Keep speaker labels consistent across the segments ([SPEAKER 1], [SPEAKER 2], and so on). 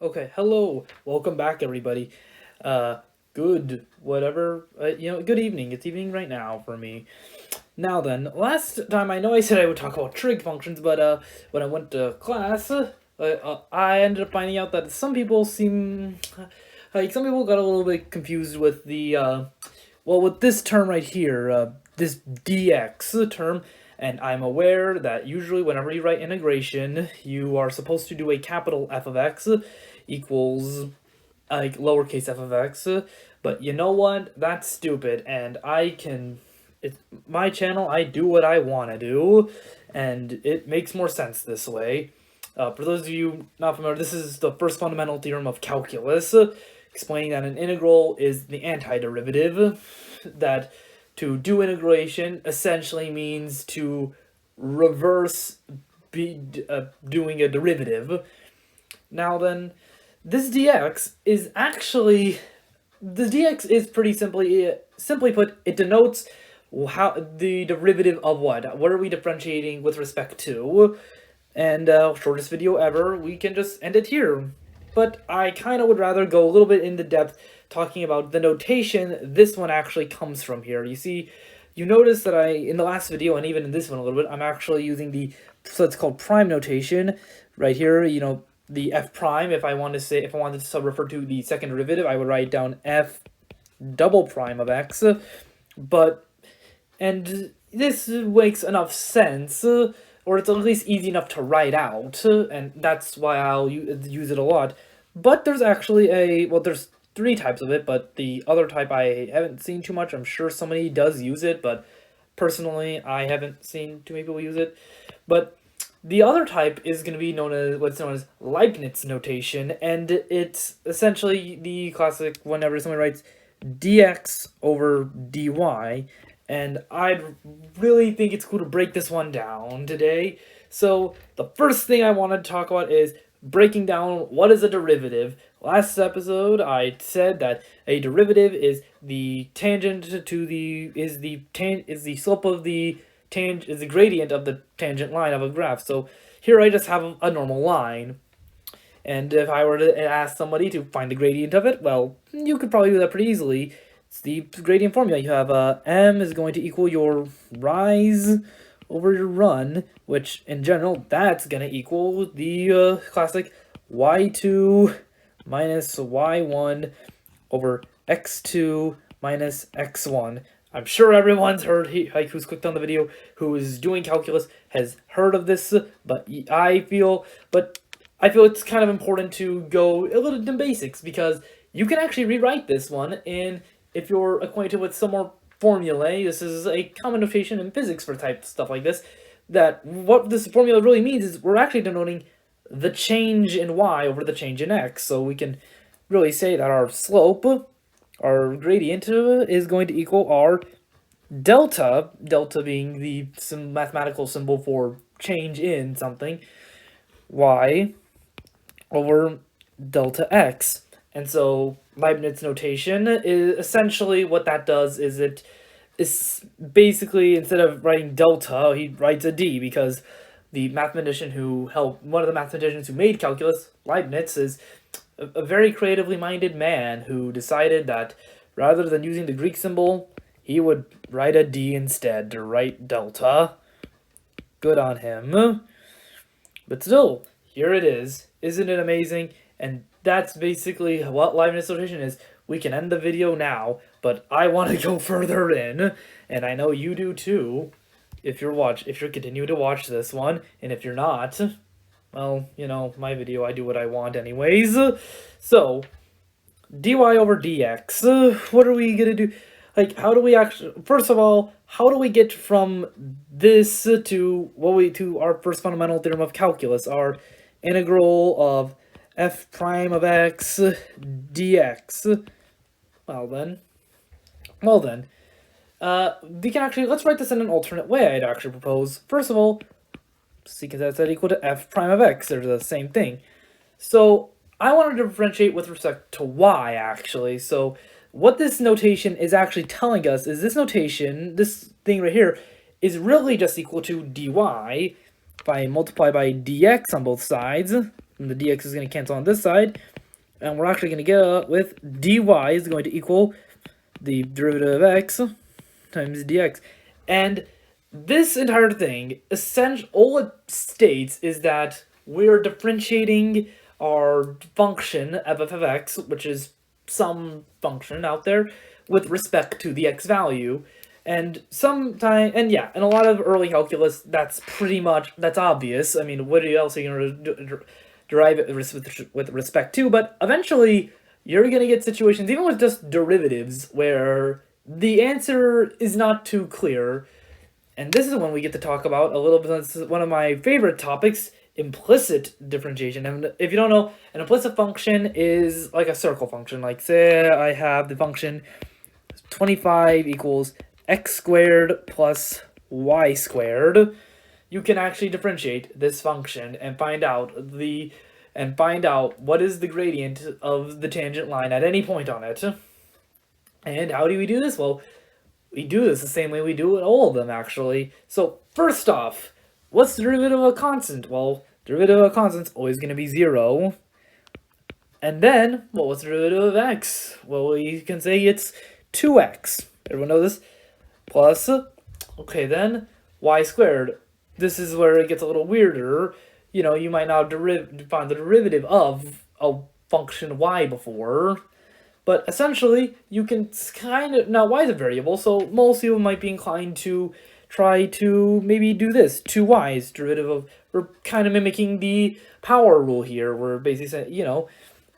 [SPEAKER 1] Okay, hello, welcome back, everybody. Good, whatever, good evening. It's evening right now for me. Now then, last time I know I said I would talk about trig functions, but when I went to class, I ended up finding out that some people got a little bit confused with with this term right here, this dx term. And I'm aware that usually whenever you write integration, you are supposed to do a capital F of x equals like lowercase f of x. But you know what? That's stupid, and it's my channel. I do what I want to do, and it makes more sense this way. For those of you not familiar, this is the first fundamental theorem of calculus, explaining that an integral is the antiderivative, that to do integration essentially means to reverse doing a derivative. Now then, this dx is pretty simply put, it denotes how the derivative of what are we differentiating with respect to, and shortest video ever, we can just end it here. But I kind of would rather go a little bit into depth talking about the notation this one actually comes from here. You see, you notice that in the last video, and even in this one a little bit, I'm actually using so it's called prime notation right here, the f prime. If I wanted to refer to the second derivative, I would write down f double prime of x. And this makes enough sense, or it's at least easy enough to write out, and that's why I'll use it a lot. But there's actually there's three types of it, but the other type I haven't seen too much. I'm sure somebody does use it, but personally, I haven't seen too many people use it. But the other type is going to be what's known as Leibnitz notation, and it's essentially the classic whenever someone writes dx over dy, and I'd really think it's cool to break this one down today. So the first thing I want to talk about is breaking down what is a derivative. Last episode, I said that a derivative is the tangent to the slope of the tangent is the gradient of the tangent line of a graph. So here I just have a normal line, and if I were to ask somebody to find the gradient of it, well, you could probably do that pretty easily. It's the gradient formula. You have m is going to equal your rise over your run, which in general, that's going to equal the classic y2 minus y1 over x2 minus x1. I'm sure everyone's heard, who's clicked on the video, who is doing calculus, has heard of this, but I feel it's kind of important to go a little into basics, because you can actually rewrite this one if you're acquainted with some more formulae. This is a common notation in physics for type stuff like this, that what this formula really means is we're actually denoting the change in y over the change in x. So we can really say that our slope, our gradient, is going to equal our delta being the mathematical symbol for change in something, y over delta x. And so Leibniz notation is essentially what that does is it is basically, instead of writing delta, he writes a d, because one of the mathematicians who made calculus, Leibniz, is a very creatively minded man who decided that rather than using the Greek symbol, he would write a d instead to write delta. Good on him. But still, here it is. Isn't it amazing? And that's basically what Leibniz notation is. We can end the video now, but I want to go further in, and I know you do too, if you're continuing to watch this one, and if you're not, well, my video, I do what I want anyways. So, dy over dx, what are we gonna do? First of all, how do we get from this to our first fundamental theorem of calculus, our integral of f prime of x dx? Well then, let's write this in an alternate way. I'd actually propose, first of all, secant that's equal to f prime of x. They're the same thing. So I wanted to differentiate with respect to y, actually. So what this notation is actually telling us is this thing right here, is really just equal to dy. If I multiply by dx on both sides, and the dx is going to cancel on this side, and we're actually going to get with dy is going to equal the derivative of x times dx. And this entire thing, all it states is that we're differentiating our function f of x, which is some function out there, with respect to the x value. And in a lot of early calculus, that's obvious. I mean, what else are you going to derive it with respect to? But eventually, you're going to get situations, even with just derivatives, where the answer is not too clear. And this is when we get to talk about a little bit, this is one of my favorite topics, implicit differentiation. And if you don't know, an implicit function is like a circle function. Like, say I have the function 25 equals x squared plus y squared. You can actually differentiate this function and find out what is the gradient of the tangent line at any point on it. And how do we do this? Well, we do this the same way we do it all of them, actually. So first off, what's the derivative of a constant? Well, derivative of a constant is always going to be 0. And then, well, what's the derivative of x? Well, we can say it's 2x. Everyone know this? Plus, okay, then y squared. This is where it gets a little weirder. You know, you might not find the derivative of a function y before. But essentially, you can kind of, now y is a variable, so most people might be inclined to try to maybe do this, 2y's derivative of, we're kind of mimicking the power rule here. We're basically saying,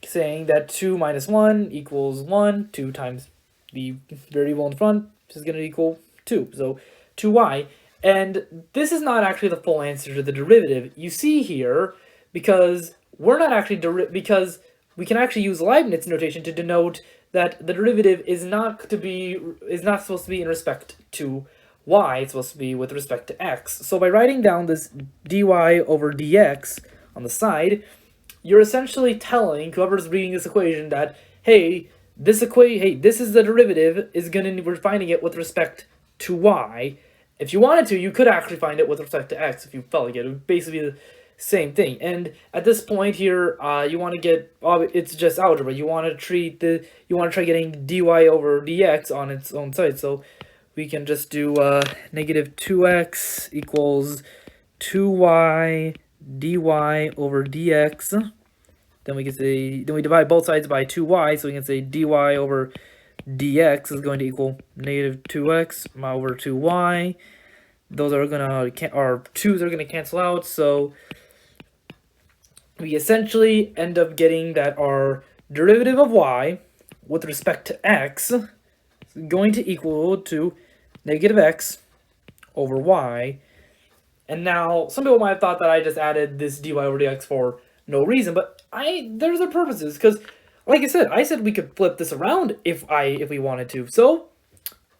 [SPEAKER 1] saying that 2 minus 1 equals 1, 2 times the variable in front is going to equal 2, so 2y. And this is not actually the full answer to the derivative. You see here, because we're not actually, because we can actually use Leibnitz notation to denote that the derivative is not supposed to be in respect to y, it's supposed to be with respect to x. So by writing down this dy over dx on the side, you're essentially telling whoever's reading this equation that, hey, this is the derivative, we're finding it with respect to y. If you wanted to, you could actually find it with respect to x if you felt like it. It would basically be the same thing. And at this point here, you want to get, it's just algebra. You want to try getting dy over dx on its own side. So we can just do negative 2x equals 2y dy over dx. Then we can say, then we divide both sides by 2y, so we can say dy over dx is going to equal negative 2x over 2y. Those are our 2's are gonna cancel out, so we essentially end up getting that our derivative of y with respect to x is going to equal to negative x over y. And now, some people might have thought that I just added this dy over dx for no reason, but there's a purposes, because like I said we could flip this around if we wanted to. So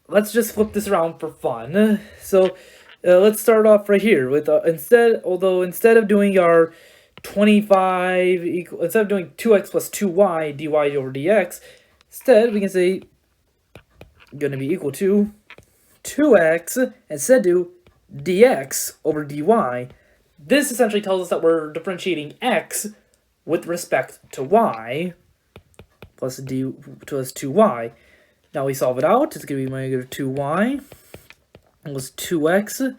[SPEAKER 1] let's just flip this around for fun. So let's start off right here with instead of doing our 25 instead of doing 2x plus 2y dy over dx, instead we can say going to be equal to 2x instead do dx over dy. This essentially tells us that we're differentiating x with respect to y plus 2y. Now we solve it out. It's going to be negative 2y plus 2x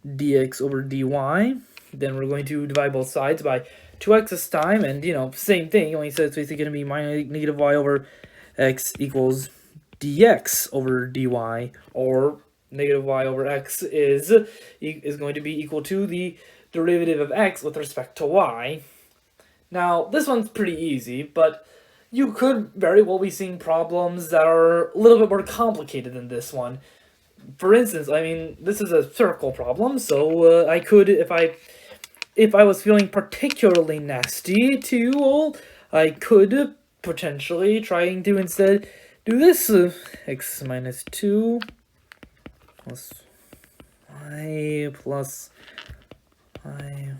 [SPEAKER 1] dx over dy. Then we're going to divide both sides by 2x this time, and same thing. Only said it's basically going to be minus negative y over x equals dx over dy, or negative y over x is going to be equal to the derivative of x with respect to y. Now this one's pretty easy, but you could very well be seeing problems that are a little bit more complicated than this one. For instance, I mean, this is a circle problem, so I could, if I was feeling particularly nasty too, I could potentially trying to instead do this, x minus 2 plus y plus y.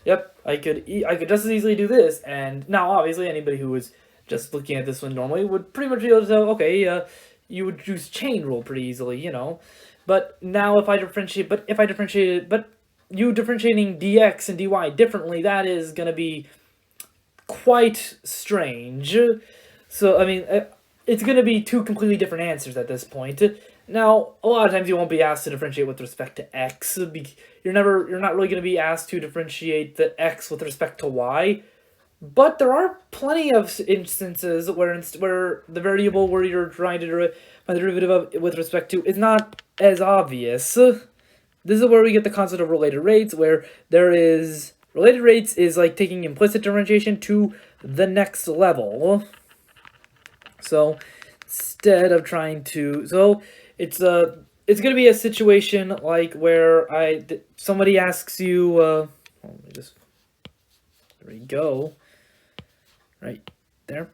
[SPEAKER 1] Yep, I could just as easily do this, and now obviously anybody who was just looking at this one normally would pretty much be able to tell, okay, you would use chain rule pretty easily, But now if I differentiate, but you differentiating dx and dy differently, that is going to be quite strange. So, I mean, it's going to be two completely different answers at this point. Now, a lot of times you won't be asked to differentiate with respect to x. You're not really going to be asked to differentiate the x with respect to y. But there are plenty of instances where the variable where you're trying to find the derivative of with respect to is not as obvious. This is where we get the concept of related rates, where there is related rates is like taking implicit differentiation to the next level. So instead of trying to, so it's going to be a situation like where somebody asks you, let me just, there we go, right there.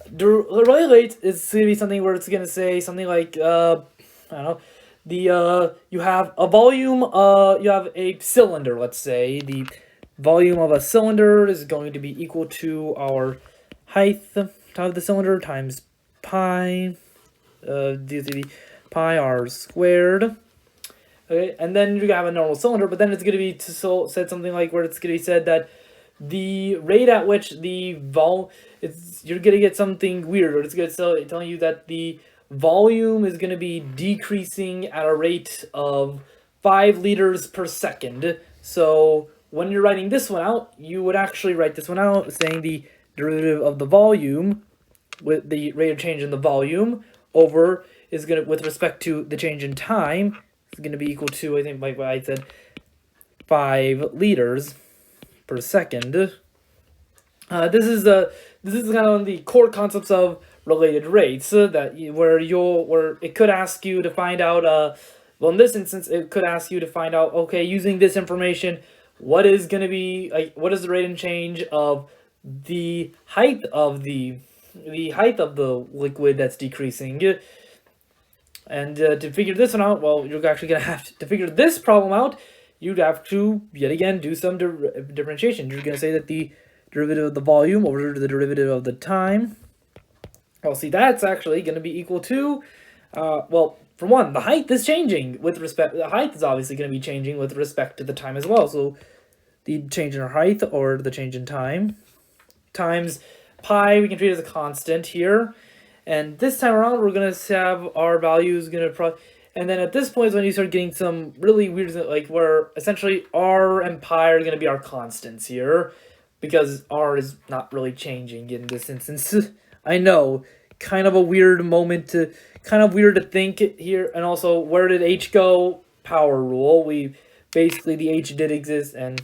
[SPEAKER 1] The related rate is going to be something where it's going to say something like, I don't know, you have a volume, you have a cylinder, let's say. The volume of a cylinder is going to be equal to our height of the cylinder times pi, pi r squared. Okay, and then you have a normal cylinder, but then it's going to be said something like where it's going to be said that the rate at which the you're going to get something weird, or it's going to telling you that the volume is going to be decreasing at a rate of 5 liters per second. So when you're writing this one out, you would actually write this one out saying the derivative of the volume with the rate of change in the volume over is going to, with respect to the change in time, is going to be equal to, I think like what I said, 5 liters per second. This is kind of the core concepts of related rates where it could ask you to find out, well, in this instance it could ask you to find out, okay, using this information, what is going to be what is the rate of change of the height of the liquid that's decreasing. And to figure this one out, well, you're actually going to have to figure this problem out. You'd have to, yet again, do some differentiation. You're going to say that the derivative of the volume over the derivative of the time. Well, see, that's actually going to be equal to, well, for one, the height is changing with respect, the height is obviously going to be changing with respect to the time as well. So the change in height or the change in time times pi, we can treat as a constant here. And this time around, we're going to have our values and then at this point is when you start getting some really weird, like where essentially r and pi are going to be our constants here, because r is not really changing in this instance. I know, kind of a weird moment kind of weird to think here. And also, where did h go? Power rule. Basically the h did exist, and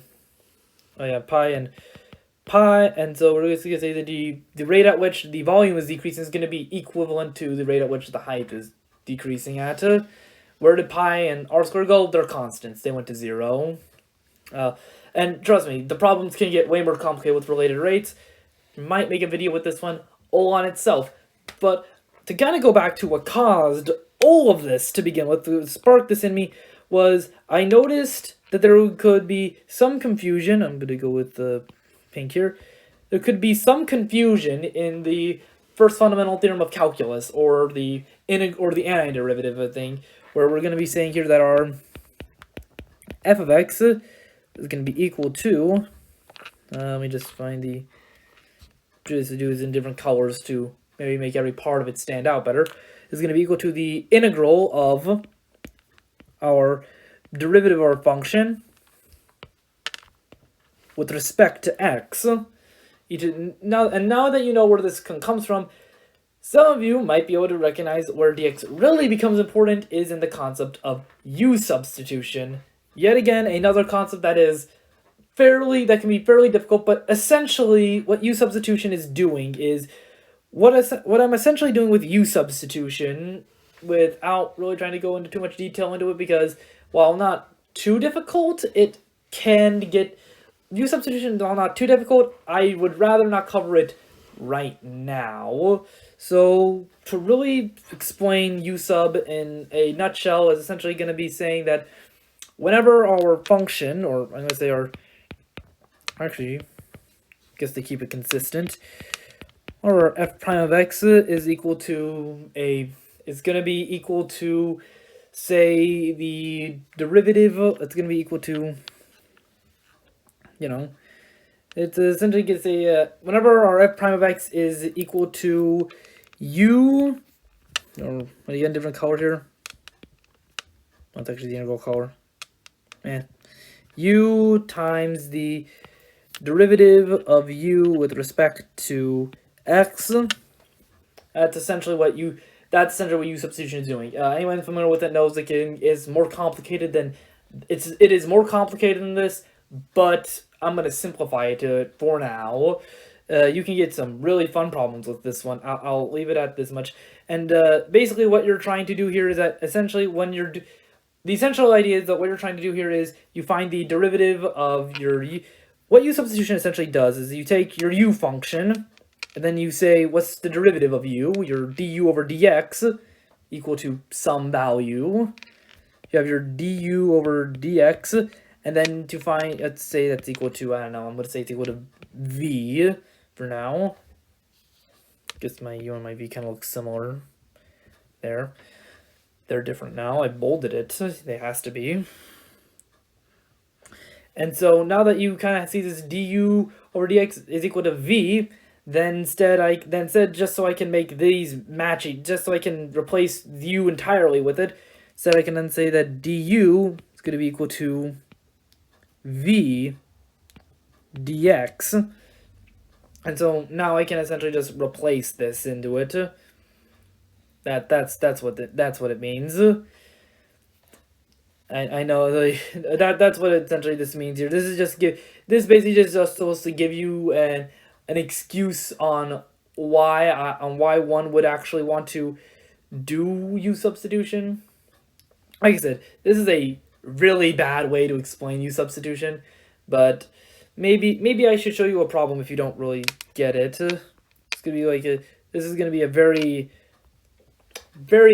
[SPEAKER 1] oh yeah, pi, and so we're just going to say that the rate at which the volume is decreasing is going to be equivalent to the rate at which the height is decreasing at. Where did pi and r squared go? They're constants. They went to 0. And trust me, the problems can get way more complicated with related rates. Might make a video with this one all on itself. But to kind of go back to what caused all of this to begin with, what sparked this in me, was I noticed that there could be some confusion. I'm going to go with the pink here. There could be some confusion in the first fundamental theorem of calculus, or the antiderivative thing, where we're going to be saying here that our f of x is going to be equal to, let me just find just do this in different colors to maybe make every part of it stand out better, is going to be equal to the integral of our derivative of our function with respect to x. Now that you know where this comes from, some of you might be able to recognize where dx really becomes important is in the concept of U-Substitution. Yet again, another concept that can be fairly difficult, but essentially what U-Substitution is doing is what I'm essentially doing with U-Substitution, without really trying to go into too much detail into it, because while not too difficult, it can get U-Substitution, while not too difficult, I would rather not cover it right now. So to really explain U-Sub in a nutshell is essentially going to be saying that whenever our function, or I'm going to say actually, I guess to keep it consistent, our f prime of x is equal to it's going to be equal to, say, the derivative, it's going to be equal to, you know, it's essentially gets a whenever our f prime of x is equal to u, or what do you get a different color here? That's actually the integral color. U times the derivative of u with respect to x. That's essentially what U-Substitution is doing. Anyone familiar with it knows it is more complicated than it is more complicated than this, but I'm gonna simplify it for now. You can get some really fun problems with this one. I'll leave it at this much. And basically, what you're trying to do here is that essentially the essential idea is that what you're trying to do here is you find the derivative of your u. What U-Substitution essentially does is you take your u function, and then you say, what's the derivative of u? Your du over dx equal to some value. You have your du over dx, and then to find, let's say that's equal to, I don't know, I'm going to say it's equal to v for now. Guess my u and my v kind of look similar there. They're different now. I bolded it. They has to be. And so now that you kind of see this du over dx is equal to v, then instead just so I can make these matchy, just so I can replace u entirely with it, instead I can then say that du is going to be equal to v dx. And so now I can essentially just replace this into it. That's what it means. I know that's what essentially this means here. This is this basically just supposed to give you an excuse on why one would actually want to do U-Substitution. Like I said, this is a really bad way to explain U-Substitution, but maybe I should show you a problem if you don't really get it. It's gonna be like this is gonna be a very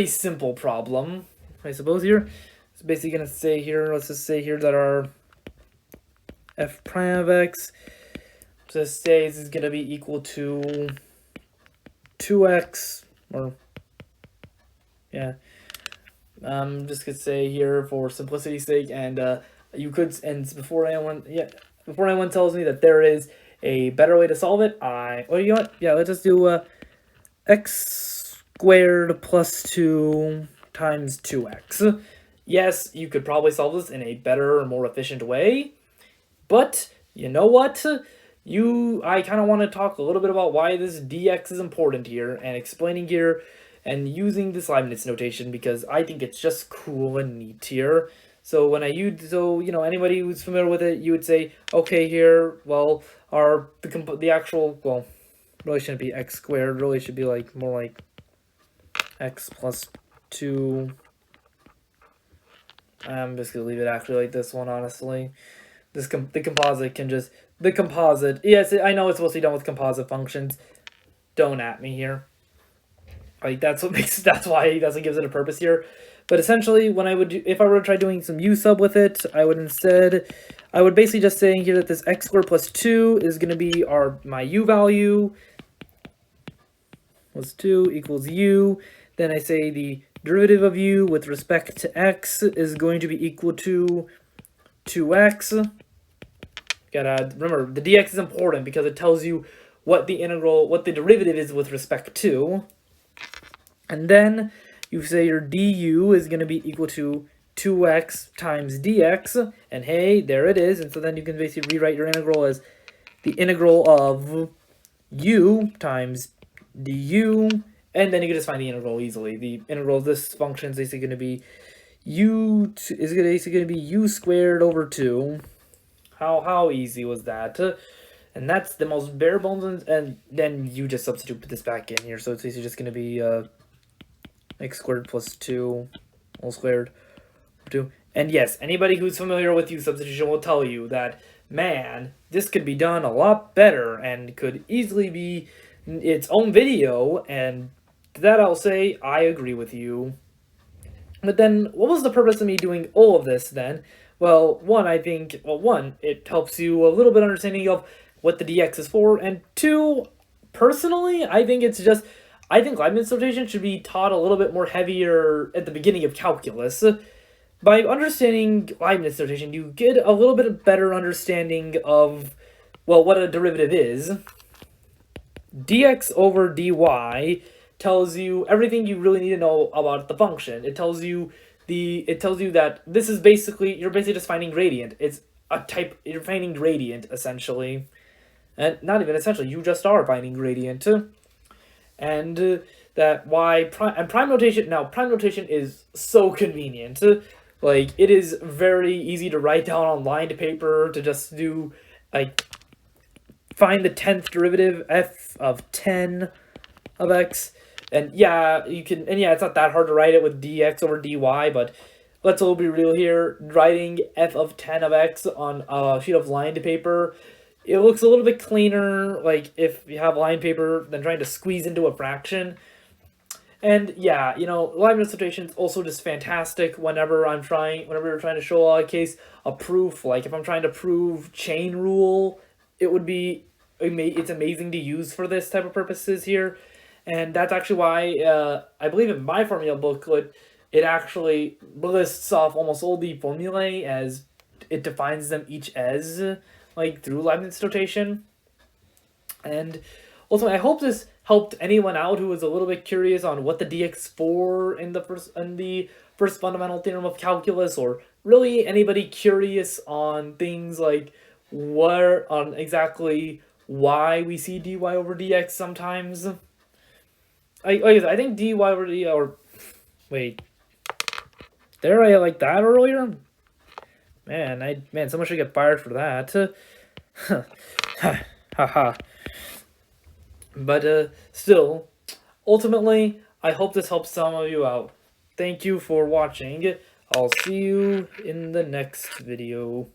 [SPEAKER 1] simple problem, I suppose. Here it's basically gonna say here, let's just say here that our f prime of x, just say this is gonna be equal to 2x, or yeah, I'm just gonna say here for simplicity's sake, and you could, and before anyone tells me that there is a better way to solve it, you know what? Yeah, let's just do x squared plus 2 times 2x. Yes, you could probably solve this in a better or more efficient way, but you know what? I kind of want to talk a little bit about why this dx is important here, and explaining here and using this Leibnitz notation, because I think it's just cool and neat here. So when anybody who's familiar with it, you would say, okay, here, well, the actual, well, really shouldn't be x squared, really should be like more like x plus 2. I'm just gonna leave it actually like this one, honestly. The composite, yes, I know it's supposed to be done with composite functions. Don't at me here. Like that's why it gives it a purpose here. But essentially, if I were to try doing some u sub with it, I would basically just say here that this x squared plus 2 is going to be my u value, plus 2 equals u. Then I say the derivative of u with respect to x is going to be equal to 2x. Remember, the dx is important because it tells you what the derivative is with respect to. And then you say your du is going to be equal to 2x times dx, and hey, there it is. And so then you can basically rewrite your integral as the integral of u times du, and then you can just find the integral easily. The integral of this function is basically going to be u squared over 2. How easy was that? And that's the most bare bones, and then you just substitute this back in here. So it's basically just going to be x squared plus 2 whole squared over 2. And yes, anybody who's familiar with U-Substitution will tell you that, man, this could be done a lot better and could easily be its own video, and to that I'll say I agree with you. But then, what was the purpose of me doing all of this then? Well, one, it helps you a little bit understanding of what the dx is for, and 2, personally, I think Leibniz notation should be taught a little bit more heavier at the beginning of calculus. by understanding Leibniz notation, you get a little bit better understanding of, well, what a derivative is. Dx over dy tells you everything you really need to know about the function. It tells you that this is basically, you're basically just finding gradient. It's a type, you're finding gradient essentially. And not even essentially, you just are finding gradient. And that y prime, and prime notation, now prime notation is so convenient. Like, it is very easy to write down on lined paper, to just do, like, find the 10th derivative, f of 10 of x. And yeah, you can, and yeah, it's not that hard to write it with dx over dy, but let's all be real here. Writing f of 10 of x on a sheet of lined paper, it looks a little bit cleaner, like, if you have lined paper, than trying to squeeze into a fraction. And yeah, you know, Leibniz notation is also just fantastic whenever you're trying to show a case, a proof. Like, if I'm trying to prove chain rule, it would be, it's amazing to use for this type of purposes here. And that's actually why, I believe in my formula booklet, it actually lists off almost all the formulae as it defines them each as, like, through Leibniz notation. And also, I hope this helped anyone out who was a little bit curious on what the dx4 in the first fundamental theorem of calculus, or really anybody curious on things like exactly why we see dy over dx sometimes. I think dy over d, or wait, there I like that earlier. Man, someone should get fired for that. Haha. But still, ultimately, I hope this helps some of you out. Thank you for watching. I'll see you in the next video.